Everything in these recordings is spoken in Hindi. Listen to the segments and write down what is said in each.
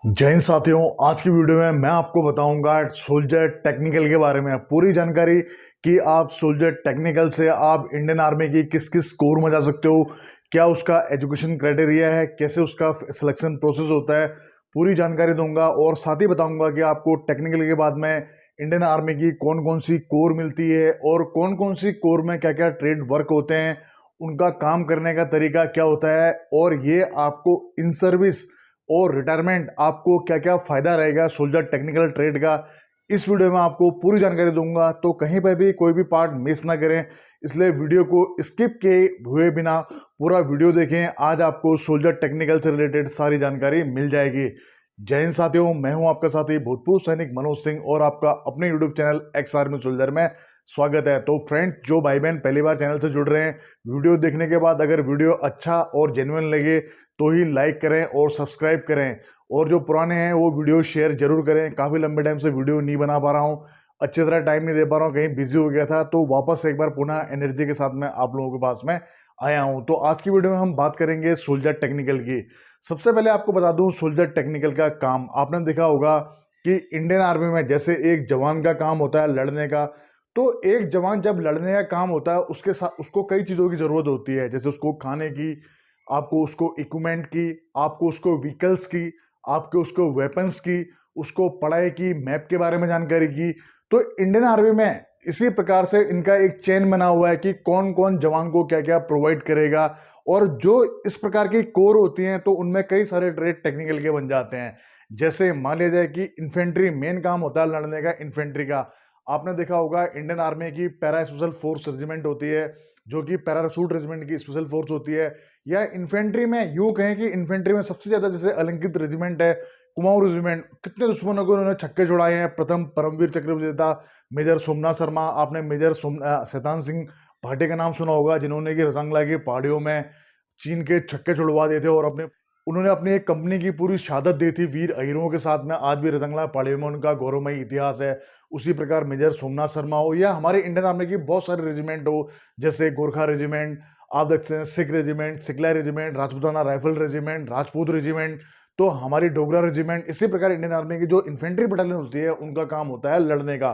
जय हिंद साथियों। आज की वीडियो में मैं आपको बताऊंगा सोल्जर टेक्निकल के बारे में पूरी जानकारी कि आप सोल्जर टेक्निकल से आप इंडियन आर्मी की किस किस कोर में जा सकते हो, क्या उसका एजुकेशन क्राइटेरिया है, कैसे उसका सिलेक्शन प्रोसेस होता है, पूरी जानकारी दूंगा। और साथ ही बताऊंगा कि आपको टेक्निकल के बाद में इंडियन आर्मी की कौन कौन सी कोर मिलती है और कौन कौन सी कोर में क्या क्या ट्रेड वर्क होते हैं, उनका काम करने का तरीका क्या होता है और ये आपको इन सर्विस और रिटायरमेंट आपको क्या क्या फायदा रहेगा सोल्जर टेक्निकल ट्रेड का। इस वीडियो में आपको पूरी जानकारी दूंगा, तो कहीं पर भी कोई भी पार्ट मिस ना करें, इसलिए वीडियो को स्किप किए हुए बिना पूरा वीडियो देखें। आज आपको सोल्जर टेक्निकल से रिलेटेड सारी जानकारी मिल जाएगी। जय हिंद साथियों, मैं हूं आपका साथी भूतपूर्व सैनिक मनोज सिंह और आपका अपने YouTube channel ex army soldier में स्वागत है। तो फ्रेंड्स, जो भाई बहन पहली बार चैनल से जुड़ रहे हैं, वीडियो देखने के बाद अगर वीडियो अच्छा और जेन्युइन लगे तो ही लाइक करें और सब्सक्राइब करें, और जो पुराने हैं वो वीडियो शेयर जरूर करें। काफ़ी लंबे टाइम से वीडियो नहीं बना पा रहा हूँ, अच्छी तरह टाइम नहीं दे पा रहा हूँ, कहीं बिजी हो गया था, तो वापस एक बार पुनः एनर्जी के साथ में आप लोगों के पास में आया हूँ। तो आज की वीडियो में हम बात करेंगे सोल्जर टेक्निकल की। सबसे पहले आपको बता दूं, सोल्जर टेक्निकल का काम आपने देखा होगा कि इंडियन आर्मी में जैसे एक जवान का काम होता है लड़ने का, तो एक जवान जब लड़ने का काम होता है उसके साथ उसको कई चीज़ों की ज़रूरत होती है, जैसे उसको खाने की, आपको उसको इक्विपमेंट की, आपको उसको व्हीकल्स की, आपके उसको वेपन्स की, उसको पढ़ाई की, मैप के बारे में जानकारी की। तो इंडियन आर्मी में इसी प्रकार से इनका एक चेन बना हुआ है कि कौन कौन जवान को क्या क्या प्रोवाइड करेगा। और जो इस प्रकार की कोर होती हैं तो उनमें कई सारे ट्रेड टेक्निकल के बन जाते हैं। जैसे मान लिया जाए कि इन्फेंट्री मेन काम होता है लड़ने का, इन्फेंट्री का। आपने देखा होगा इंडियन आर्मी की पैरा स्पेशल फोर्स रेजिमेंट होती है, जो कि पैरासूट रेजिमेंट की स्पेशल फोर्स होती है। या इन्फेंट्री में यूं कहें कि इन्फेंट्री में सबसे ज्यादा जैसे अलंकृत रेजिमेंट है, कुमाऊं रेजिमेंट, कितने दुश्मनों को उन्होंने छक्के छुड़ाए हैं। प्रथम परमवीर चक्र विजेता मेजर सोमनाथ शर्मा, आपने मेजर शैतान सिंह भाटे का नाम सुना होगा, जिन्होंने कि रजंगला की पहाड़ियों में चीन के छक्के छुड़वा दिए थे और उन्होंने अपनी एक कंपनी की पूरी शहादत दी थी वीर अहीरों के साथ में। आज भी रजंगला पहाड़ियों में उनका गौरवमयी इतिहास है। उसी प्रकार मेजर सोमनाथ शर्मा हो या हमारे इंडियन आर्मी की बहुत सारे रेजिमेंट हो, जैसे गोरखा रेजिमेंट, आप देखते हैं सिख रेजिमेंट, सिकला regiment, Rajputana rifle regiment, Rajput regiment, तो हमारी डोगरा रेजिमेंट। इसी प्रकार इंडियन आर्मी की जो इन्फेंट्री बटालियन होती है उनका काम होता है लड़ने का।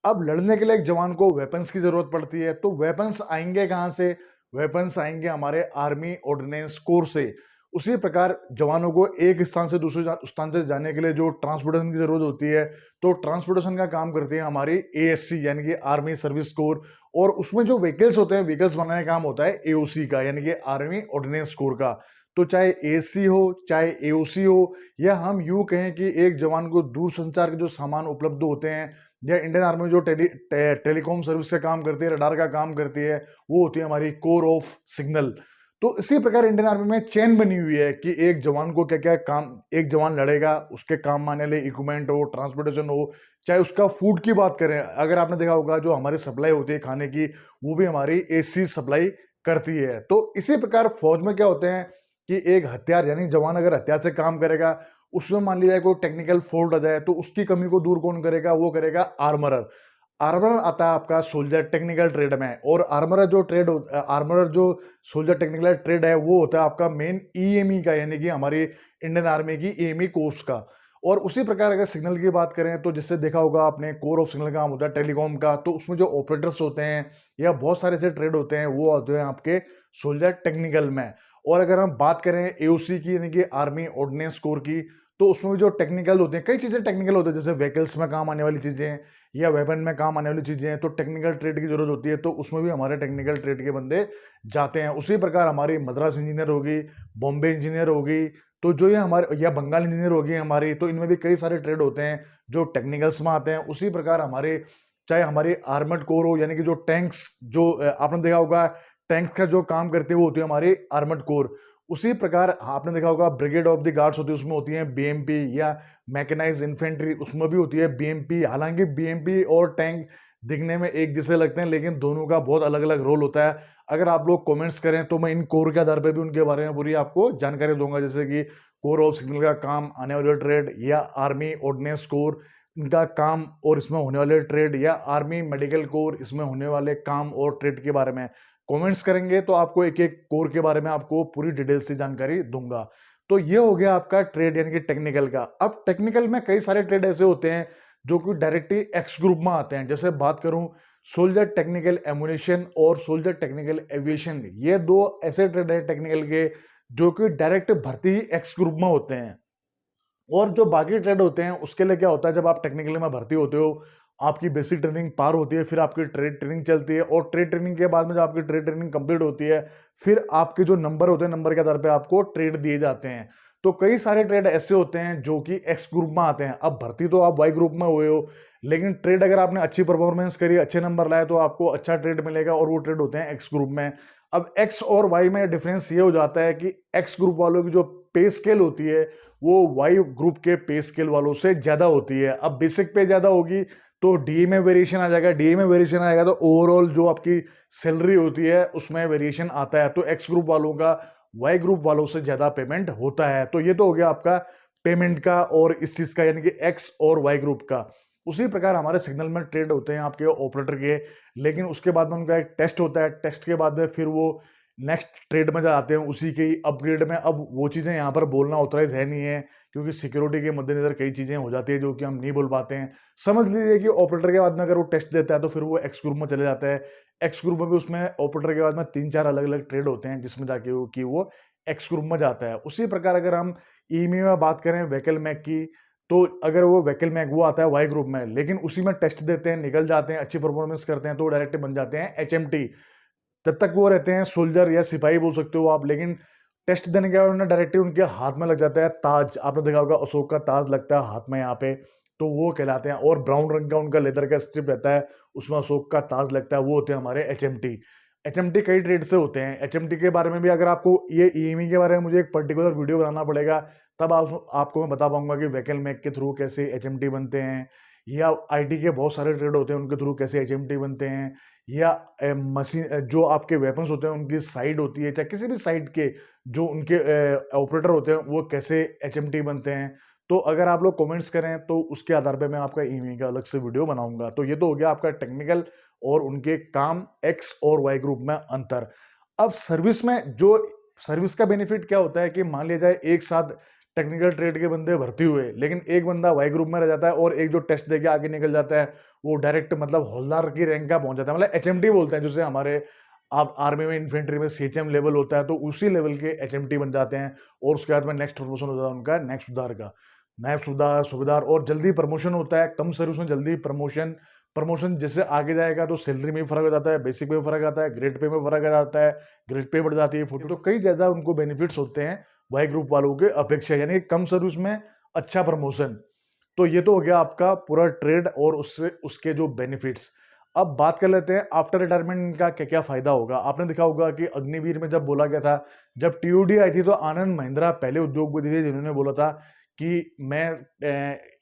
अब लड़ने के लिए एक जवान को वेपन्स की जरूरत पड़ती है, तो वेपन्स आएंगे कहाँ से? वेपन्स आएंगे हमारे आर्मी ऑर्डिनेंस कोर से। उसी प्रकार जवानों को एक स्थान से दूसरे स्थान से जाने के लिए जो ट्रांसपोर्टेशन की जरूरत होती है, तो ट्रांसपोर्टेशन का काम करती है हमारी एएससी यानी कि आर्मी सर्विस कोर। और उसमें जो व्हीकल्स होते हैं, व्हीकल्स बनाने का काम होता है एओसी का, यानी कि आर्मी ऑर्डिनेंस कोर का। तो चाहे एएससी हो चाहे एओसी हो, या हम यूं कहें कि एक जवान को दूर संचार के जो सामान उपलब्ध होते हैं, या इंडियन आर्मी में जो टेलीकॉम सर्विस का काम करती है, रडार का काम करती है, वो होती है हमारी कोर ऑफ सिग्नल। तो इसी प्रकार इंडियन आर्मी में चेन बनी हुई है कि एक जवान को क्या क्या काम, एक जवान लड़ेगा, उसके काम आने वाले इक्विपमेंट हो, ट्रांसपोर्टेशन हो, चाहे उसका फूड की बात करें। अगर आपने देखा होगा जो हमारी सप्लाई होती है खाने की, वो भी हमारी एसी सप्लाई करती है। तो इसी प्रकार फौज में क्या होते हैं कि एक हथियार, यानी जवान अगर हथियार से काम करेगा, उसमें मान लिया जाए कोई टेक्निकल फॉल्ट आ जाए, तो उसकी कमी को दूर कौन करेगा? वो करेगा आर्मरर। आर्मरर आता है आपका सोल्जर टेक्निकल ट्रेड में। और आर्मरर जो सोल्जर टेक्निकल ट्रेड है, वो होता है आपका मेन ईएमई का, यानी कि हमारी इंडियन आर्मी की ईएमई कोर्स का। और उसी प्रकार अगर सिग्नल की बात करें, तो जिससे देखा होगा आपने कोर ऑफ सिग्नल का काम होता है टेलीकॉम का, तो उसमें जो ऑपरेटर्स होते हैं या बहुत सारे ऐसे ट्रेड होते हैं, वो होते हैं आपके सोल्जर टेक्निकल में। और अगर हम बात करें एओसी की, यानी कि आर्मी ऑर्डिनेंस कोर की, तो उसमें भी जो टेक्निकल होते हैं, कई चीजें टेक्निकल होते हैं, जैसे व्हीकल्स में काम आने वाली चीजें या वेपन में काम आने वाली चीजें हैं, तो टेक्निकल ट्रेड की जरूरत होती है, तो उसमें भी हमारे टेक्निकल ट्रेड के बंदे जाते हैं। उसी प्रकार हमारी मद्रास इंजीनियर होगी, बॉम्बे इंजीनियर होगी, तो जो ये हमारे, या बंगाल इंजीनियर होगी हमारी, तो इनमें भी कई सारे ट्रेड होते हैं जो टेक्निकल्स में आते हैं। उसी प्रकार हमारे, चाहे हमारी आर्मर्ड कोर हो, यानी कि जो टैंक्स, जो आपने देखा होगा टैंक्स का जो काम करते हैं वो होती है हमारी आर्मर्ड कोर। उसी प्रकार आपने देखा होगा ब्रिगेड ऑफ द गार्ड्स होती है, उसमें होती है बीएमपी, या मैकेनाइज्ड इन्फेंट्री, उसमें भी होती है बीएमपी। हालांकि बीएमपी और टैंक दिखने में एक जैसे लगते हैं, लेकिन दोनों का बहुत अलग अलग रोल होता है। अगर आप लोग कमेंट्स करें तो मैं इन कोर के आधार पर भी उनके बारे में पूरी आपको जानकारी दूंगा, जैसे कि कोर ऑफ सिग्नल का काम, आने वाले ट्रेड, या आर्मी ऑर्डिनेंस कोर इनका काम और इसमें होने वाले ट्रेड, या आर्मी मेडिकल कोर इसमें होने वाले काम और ट्रेड के बारे में कमेंट्स करेंगे, तो आपको एक एक कोर के बारे में आपको पूरी डिटेल से जानकारी दूंगा। तो ये हो गया आपका ट्रेड यानी कि टेक्निकल का। अब टेक्निकल में कई सारे ट्रेड ऐसे होते हैं जो कि डायरेक्टली एक्स ग्रुप में आते हैं। जैसे बात करूं सोल्जर टेक्निकल एमुनेशन और सोल्जर टेक्निकल एविएशन, ये दो ऐसे ट्रेड हैं टेक्निकल के जो कि डायरेक्ट भर्ती ही एक्स ग्रुप में होते हैं। और जो बाकी ट्रेड होते हैं उसके लिए क्या होता है, जब आप टेक्निकल में भर्ती होते हो, आपकी बेसिक ट्रेनिंग पार होती है, फिर आपकी ट्रेड ट्रेनिंग चलती है, और ट्रेड ट्रेनिंग के बाद में जब आपकी ट्रेड ट्रेनिंग कंप्लीट होती है, फिर आपके जो नंबर होते हैं, नंबर के आधार पे आपको ट्रेड दिए जाते हैं। तो कई सारे ट्रेड ऐसे होते हैं जो कि एक्स ग्रुप में आते हैं। अब भर्ती तो आप वाई ग्रुप में हुए हो, लेकिन ट्रेड अगर आपने अच्छी परफॉर्मेंस करी, अच्छे नंबर लाए, तो आपको अच्छा ट्रेड मिलेगा, और वो ट्रेड होते हैं एक्स ग्रुप में। अब एक्स और वाई में डिफरेंस ये हो जाता है कि एक्स ग्रुप वालों की जो पे स्केल होती है वो वाई ग्रुप के पे स्केल वालों से ज्यादा होती है। अब बेसिक पे ज्यादा होगी तो डी में वेरिएशन आ जाएगा, डी में वेरिएशन आएगा तो ओवरऑल जो आपकी सैलरी होती है उसमें वेरिएशन आता है। तो एक्स ग्रुप वालों का वाई ग्रुप वालों से ज्यादा पेमेंट होता है। तो ये तो हो गया आपका पेमेंट का और इस चीज का, यानी कि एक्स और वाई ग्रुप का। उसी प्रकार हमारे सिग्नल में ट्रेड होते हैं आपके ऑपरेटर के, लेकिन उसके बाद में उनका एक टेस्ट होता है। टेस्ट के बाद में फिर वो नेक्स्ट ट्रेड में जाते हैं उसी के अपग्रेड में। अब वो चीज़ें यहाँ पर बोलना ऑथराइज है नहीं है, क्योंकि सिक्योरिटी के मद्देनजर कई चीज़ें हो जाती है जो कि हम नहीं बोल पाते हैं। समझ लीजिए कि ऑपरेटर के बाद में अगर वो टेस्ट देता है तो फिर वो एक्स ग्रुप में चले जाता है। एक्स ग्रुप में भी उसमें ऑपरेटर के बाद में 3-4 अलग अलग ट्रेड होते हैं जिसमें जाके वो एक्स ग्रुप में जाता है। उसी प्रकार अगर हम ईएमई में बात करें व्हीकल मैक की, तो अगर वो व्हीकल मैक वो आता है वाई ग्रुप में, लेकिन उसी में टेस्ट देते हैं, निकल जाते हैं, अच्छी परफॉर्मेंस करते हैं, तो डायरेक्ट बन जाते हैं एचएमटी। तब तक वो रहते हैं सोल्जर या सिपाही बोल सकते हो आप, लेकिन टेस्ट देने के बाद उन्हें डायरेक्टली उनके हाथ में लग जाता है ताज। आपने देखा होगा अशोक का ताज लगता है हाथ में यहाँ पे, तो वो कहलाते हैं। और ब्राउन रंग का उनका लेदर का स्ट्रिप रहता है, उसमें अशोक का ताज लगता है, वो होते हैं हमारे एचएमटी। एचएमटी कई ट्रेड से होते हैं। एचएमटी के बारे में भी अगर आपको ये ईएमई के बारे में मुझे एक पर्टिकुलर वीडियो बनाना पड़ेगा, तब आपको मैं बता पाऊंगा कि व्हीकल मैक के थ्रू कैसे एचएमटी बनते हैं, या आईटी के बहुत सारे ट्रेड होते हैं उनके थ्रू कैसे एचएमटी बनते हैं, या मशीन जो आपके वेपन्स होते हैं उनकी साइड होती है, चाहे किसी भी साइड के जो उनके ऑपरेटर होते हैं वो कैसे एचएमटी बनते हैं। तो अगर आप लोग कमेंट्स करें तो उसके आधार पे मैं आपका ईमेल का अलग से वीडियो बनाऊंगा। तो ये तो हो गया आपका टेक्निकल और उनके काम एक्स और वाई ग्रुप में अंतर। अब सर्विस में जो सर्विस का बेनिफिट क्या होता है कि मान लिया जाए एक साथ टेक्निकल ट्रेड के बंदे भर्ती हुए, लेकिन एक बंदा वाई ग्रुप में रह जाता है और एक जो टेस्ट देके आगे निकल जाता है वो डायरेक्ट मतलब हौलदार की रैंक का पहुंच जाता है, मतलब एचएमटी बोलते हैं जैसे हमारे आप आर्मी में इन्फेंट्री में सीएचएम लेवल होता है, तो उसी लेवल के एचएमटी बन जाते हैं। और उसके बाद में नेक्स्ट प्रमोशन होता है उनका नेक्स्ट सुधार का, नायब सुधार सूबेदार, और जल्दी प्रमोशन होता है। कम सर्विस में जल्दी प्रमोशन, प्रमोशन जैसे आगे जाएगा तो सैलरी में भी फर्क हो जाता है, बेसिक में फर्क आता है, ग्रेड पे में फर्क आ जाता है, ग्रेड पे बढ़ जाती है 40। तो कई ज्यादा उनको बेनिफिट्स होते हैं वाई ग्रुप वालों के अपेक्षा, यानी कम सर्विस में अच्छा प्रमोशन। तो ये तो हो गया आपका पूरा ट्रेड और उससे उसके जो बेनिफिट्स। अब बात कर लेते हैं आफ्टर रिटायरमेंट का क्या क्या फायदा होगा। आपने देखा होगा कि अग्निवीर में जब बोला गया था, जब टीओडी आई थी, तो आनंद महिंद्रा पहले उद्योगपति थे जिन्होंने बोला था कि मैं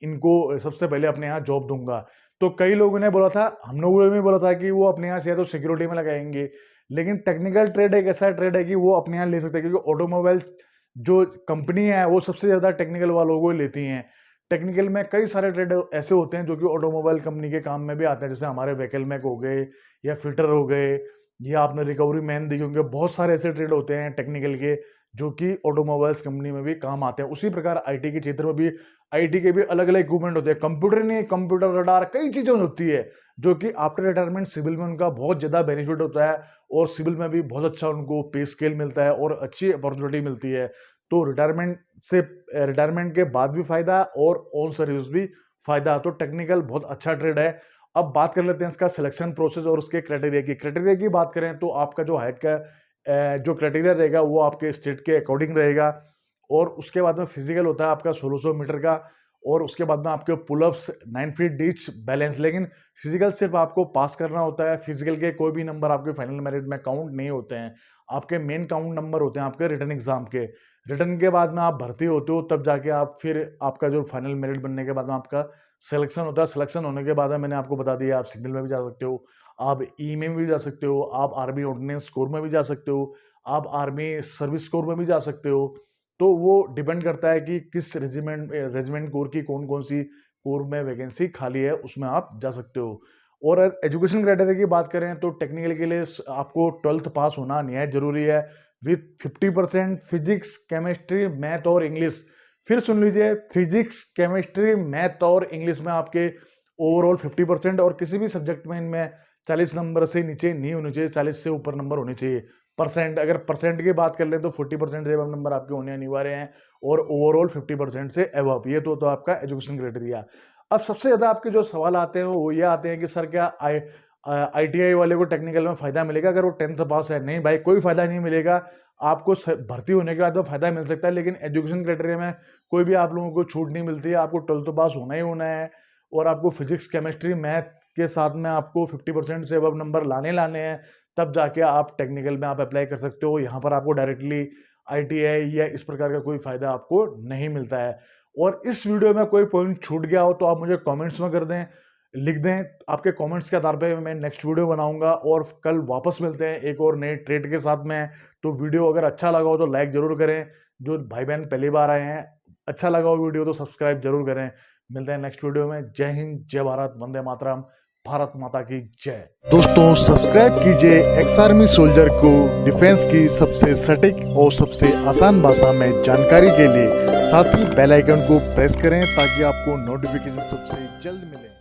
इनको सबसे पहले अपने यहाँ जॉब दूंगा। तो कई लोगों ने बोला था, हम लोगों ने भी बोला था कि वो अपने यहाँ से या तो सिक्योरिटी में लगाएंगे, लेकिन टेक्निकल ट्रेड एक ऐसा ट्रेड है कि वो अपने यहाँ ले सकते हैं, क्योंकि ऑटोमोबाइल जो कंपनी है वो सबसे ज्यादा टेक्निकल वालों को लेती हैं। टेक्निकल में कई सारे ट्रेड ऐसे होते हैं जो कि ऑटोमोबाइल कंपनी के काम में भी आते हैं, जैसे हमारे व्हीकल मैक हो गए या फिटर हो गए, या आपने रिकवरी मैन देखे होंगे। बहुत सारे ऐसे ट्रेड होते हैं टेक्निकल के जो कि ऑटोमोबाइल्स कंपनी में भी काम आते हैं। उसी प्रकार आईटी के क्षेत्र में भी आईटी के भी अलग अलग इक्विपमेंट होते हैं, कंप्यूटर नहीं, कंप्यूटर रडार कई चीजें होती है जो कि आफ्टर रिटायरमेंट सिविल में उनका बहुत ज्यादा बेनिफिट होता है, और सिविल में भी बहुत अच्छा उनको पे स्केल मिलता है और अच्छी अपॉर्चुनिटी मिलती है। तो रिटायरमेंट के बाद भी फायदा और ऑन सर्विस भी फायदा। तो टेक्निकल बहुत अच्छा ट्रेड है। अब बात कर लेते हैं इसका सिलेक्शन प्रोसेस और उसके क्राइटेरिया की बात करें तो आपका जो हाइट का जो क्राइटेरिया रहेगा वो आपके स्टेट के अकॉर्डिंग रहेगा। और उसके बाद में फिजिकल होता है आपका 1600 मीटर का, और उसके बाद में आपके पुलअप्स 9 फीट डिच बैलेंस। लेकिन फिजिकल सिर्फ आपको पास करना होता है, फिजिकल के कोई भी नंबर आपके फाइनल मेरिट में काउंट नहीं होते हैं। आपके मेन काउंट नंबर होते हैं आपके रिटन एग्जाम के। रिटर्न के बाद में आप भर्ती होते हो, तब जाके आप फिर आपका जो फाइनल मेरिट बनने के बाद में आपका सिलेक्शन होता है। सिलेक्शन होने के बाद में मैंने आपको बता दिया, आप सिग्नल में भी जा सकते हो, आप ई में भी जा सकते हो, आप आर्मी ऑर्डिनेंस स्कोर में भी जा सकते हो, आप आर्मी सर्विस स्कोर में भी जा सकते हो। तो वो डिपेंड करता है कि किस रेजिमेंट कोर की कौन कौन सी कोर में वैकेंसी खाली है, उसमें आप जा सकते हो। और एजुकेशन क्राइटेरिया की बात करें तो टेक्निकल के लिए आपको 12th पास होना निहायत जरूरी है। विथ 50% फिजिक्स, केमिस्ट्री, मैथ और इंग्लिश। फिर सुन लीजिए, फिजिक्स, केमिस्ट्री, मैथ और इंग्लिश में आपके ओवरऑल 50% और किसी भी सब्जेक्ट में इनमें 40 नंबर से नीचे नहीं होने चाहिए, 40 से ऊपर नंबर होने चाहिए। परसेंट, अगर परसेंट की बात कर लें तो 40% से अबव नंबर आपके होने अनिवार्य हैं और ओवरऑल 50% से अबव। ये तो आपका एजुकेशन क्राइटेरिया। अब सबसे ज़्यादा आपके जो सवाल आते हैं वो ये आते हैं कि सर क्या ITI वाले को टेक्निकल में फ़ायदा मिलेगा अगर वो 10th पास है? नहीं भाई, कोई फ़ायदा नहीं मिलेगा। आपको भर्ती होने के बाद तो फ़ायदा मिल सकता है, लेकिन एजुकेशन क्राइटेरिया में कोई भी आप लोगों को छूट नहीं मिलती है। आपको 12th पास होना ही होना है और आपको फिजिक्स, केमिस्ट्री, मैथ के साथ में आपको 50% से अबव नंबर लाने हैं, तब जाके आप टेक्निकल में आप अप्लाई कर सकते हो। यहाँ पर आपको डायरेक्टली ITI या इस प्रकार का कोई फ़ायदा आपको नहीं मिलता है। और इस वीडियो में कोई पॉइंट छूट गया हो तो आप मुझे कमेंट्स में कर दें, लिख दें। आपके कमेंट्स के आधार पे मैं नेक्स्ट वीडियो बनाऊंगा और कल वापस मिलते हैं एक और नए ट्रेड के साथ में। तो वीडियो अगर अच्छा लगा हो तो लाइक ज़रूर करें। जो भाई बहन पहली बार आए हैं, अच्छा लगा हो वीडियो तो सब्सक्राइब जरूर करें। मिलते हैं नेक्स्ट वीडियो में। जय हिंद, जय भारत, वंदे मातरम, भारत माता की जय। दोस्तों सब्सक्राइब कीजिए एक्स आर्मी सोल्जर को डिफेंस की सबसे सटीक और सबसे आसान भाषा में जानकारी के लिए। साथ ही बेल आइकन को प्रेस करें ताकि आपको नोटिफिकेशन सबसे जल्द मिले।